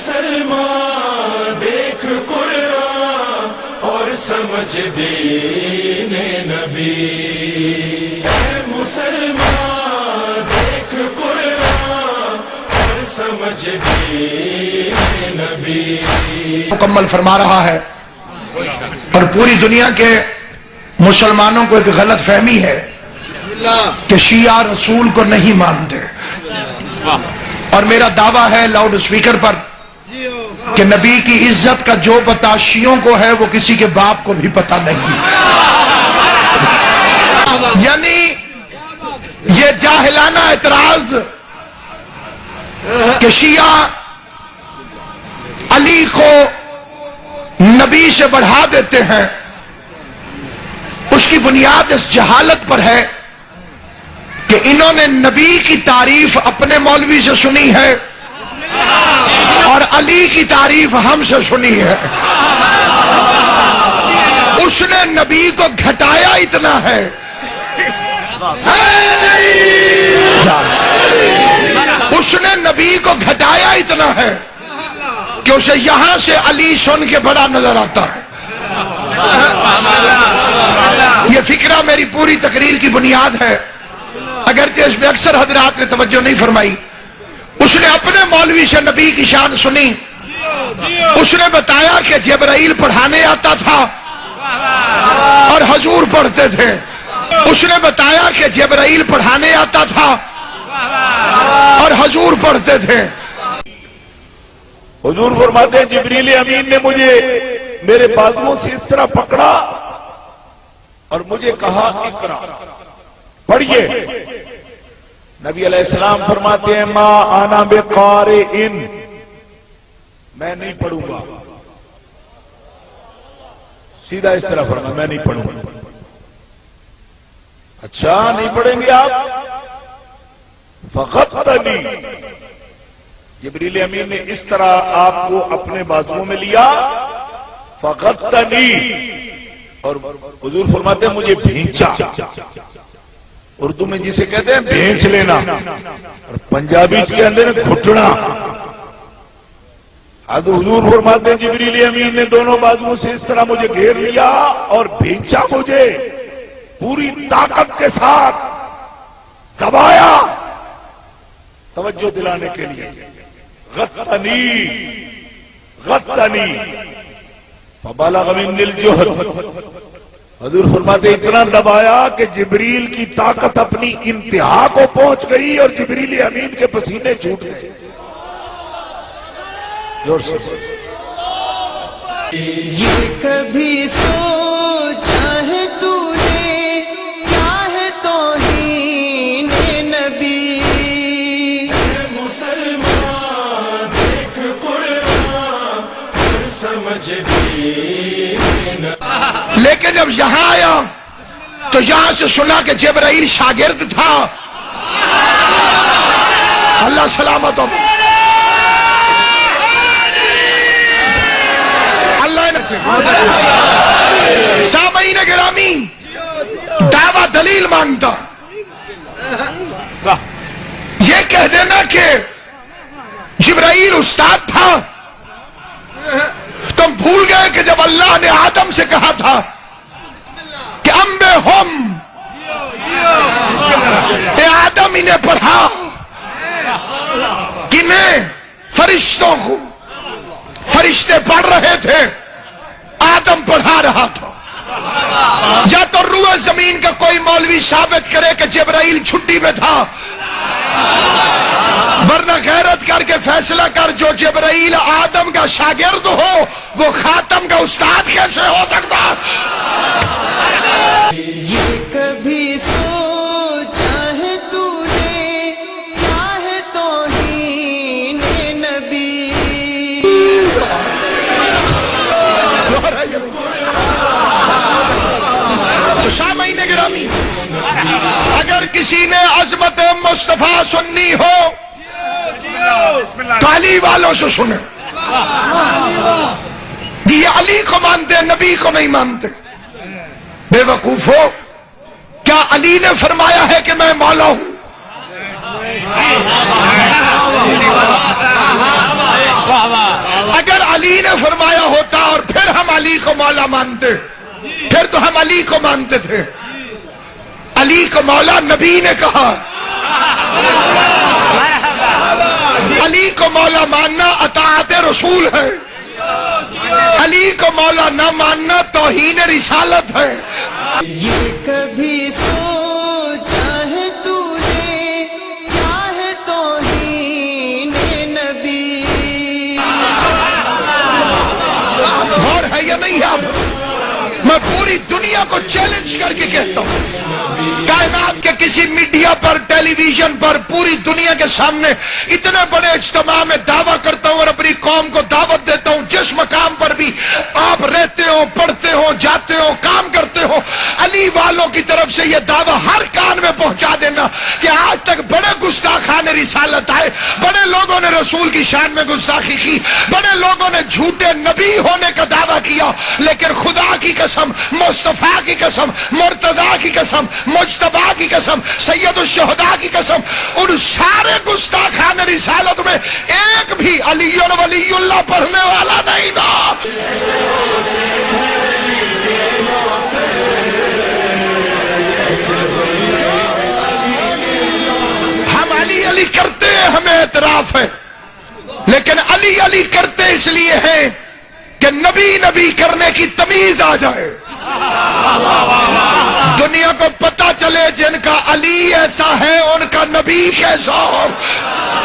مسلمان دیکھ قرآن اور سمجھ دین نبی، اے مسلمان دیکھ قرآن اور سمجھ دین نبی۔ مکمل فرما رہا ہے اور پوری دنیا کے مسلمانوں کو ایک غلط فہمی ہے کہ شیعہ رسول کو نہیں مانتے، اور میرا دعویٰ ہے لاؤڈ سپیکر پر کہ نبی کی عزت کا جو پتہ شیعوں کو ہے وہ کسی کے باپ کو بھی پتہ نہیں۔ یعنی یہ جاہلانہ اعتراض کہ شیعہ علی کو نبی سے بڑھا دیتے ہیں، اس کی بنیاد اس جہالت پر ہے کہ انہوں نے نبی کی تعریف اپنے مولوی سے سنی ہے اور علی کی تعریف ہم سے سنی ہے۔ اس نے نبی کو گھٹایا اتنا ہے، اس نے نبی کو گھٹایا اتنا ہے کہ اسے یہاں سے علی سن کے بڑا نظر آتا ہے۔ یہ فکرہ میری پوری تقریر کی بنیاد ہے، اگرچہ اس میں اکثر حضرات نے توجہ نہیں فرمائی۔ اس نے اپنے مولوی سے نبی کی شان سنی، اس نے بتایا کہ جبرائیل پڑھانے آتا تھا اور حضور پڑھتے تھے، اس نے بتایا کہ جبرائیل پڑھانے آتا تھا اور حضور پڑھتے تھے۔ حضور فرماتے ہیں جبریل امین نے مجھے میرے بازوؤں سے اس طرح پکڑا اور مجھے کہا اقرا، پڑھیے۔ نبی علیہ السلام فرماتے ہیں ما انا بقارئ، میں نہیں پڑھوں گا۔ سیدھا اس طرح فرمایا میں نہیں پڑھوں گا۔ اچھا نہیں پڑھیں گے آپ؟ فغطنی، جبریل امین نے اس طرح آپ کو اپنے بازوؤں میں لیا، فغطنی، اور حضور فرماتے ہیں مجھے بھینچا۔ اردو میں جسے کہتے ہیں بھینچ لینا، اور پنجابی کے اندر گھٹنا۔ حضور فرماتے ہیں جبریل امین نے دونوں بازوؤں سے اس طرح مجھے گھیر لیا اور بھینچا، مجھے پوری طاقت کے ساتھ دبایا توجہ دلانے کے لیے۔ غطنی غطنی فبلغ منی الجہد، حضور فرماتے اتنا دبایا کہ جبریل کی طاقت اپنی انتہا کو پہنچ گئی اور جبریل امین کے پسینے چھوٹ گئے۔ زور سے یہ کبھی سوچا ہے تو نے کیا ہے توہین نبی، مسلمان دیکھ قرآن اور سمجھ دین۔ لیکن جب یہاں آیا تو یہاں سے سنا کہ جبرائیل شاگرد تھا۔ اللہ سلامت ہو، سامعین گرامی، دعویٰ دلیل مانگتا، یہ کہہ دینا کہ جبرائیل استاد تھا۔ تم بھول گئے کہ جب اللہ نے آدم سے کہا تھا کہ انبئہم، اے آدم انہیں پڑھا، کنہیں؟ فرشتوں کو۔ فرشتے پڑھ رہے تھے، آدم پڑھا رہا تھا۔ یا تو روح زمین کا کوئی مولوی ثابت کرے کہ جبرائیل چھٹی میں تھا، ورنہ غیرت کر کے فیصلہ کر، جو جبرائیل آدم کا شاگرد ہو وہ خاتم کا استاد کیسے ہو سکتا؟ یہ کبھی سوچا ہے تو نے کیا ہے توہین نبی۔ تو سامعین گرامی، اگر کسی نے عظمت مصطفیٰ سننی ہو تو علی والوں سے سنے۔ یہ علی کو مانتے ہیں، نبی کو نہیں مانتے۔ بے وقوفو، کیا علی نے فرمایا ہے کہ میں مولا ہوں؟ نبی نے فرمایا ہوتا اور پھر ہم علی کو مولا مانتے، پھر تو ہم علی کو مانتے تھے. علی کو مولا نبی نے کہا. علی کو مولا ماننا اطاعت رسول ہے، علی کو مولا نہ ماننا توہین رسالت ہے. یہ کبھی سوچا ہے تو نے کیا ہے توہین نبی؟ غور ہے یا نہیں ہے؟ اب میں پوری دنیا کو چیلنج کر کے کہتا ہوں، کائنات کے کسی میڈیا پر، ٹیلی ویژن پر، پوری دنیا کے سامنے اتنے بڑے اجتماع میں دعویٰ کرتا ہوں اور اپنی قوم کو دعوت دیتا ہوں، جس مقام پر بھی آپ رہتے ہو، پڑھتے ہو، جاتے ہو، کام کرتے ہو، علی والوں کی طرف سے یہ دعویٰ ہر کان میں پہنچا دینا کہ آج تک بڑے گستاخان رسالت آئے، بڑے لوگوں نے رسول کی شان میں گستاخی کی، بڑے لوگوں نے جھوٹے نبی ہونے کا دعویٰ کیا، لیکن خدا کی قسم، مصطفیٰ کی قسم، مرتضیٰ کی قسم، مجتبیٰ کی قسم، سید الشہداء کی قسم، ان سارے گستاخان رسالت میں ایک بھی علی ولی اللہ پڑھنے والا نہیں تھا. ہم علی علی کرتے ہیں، ہمیں اعتراف ہے، لیکن علی علی کرتے اس لیے ہیں کہ نبی نبی کرنے کی تمیز آ جائے، دنیا کو پتہ چلے جن کا علی ایسا ہے ان کا نبی کیسا ہو.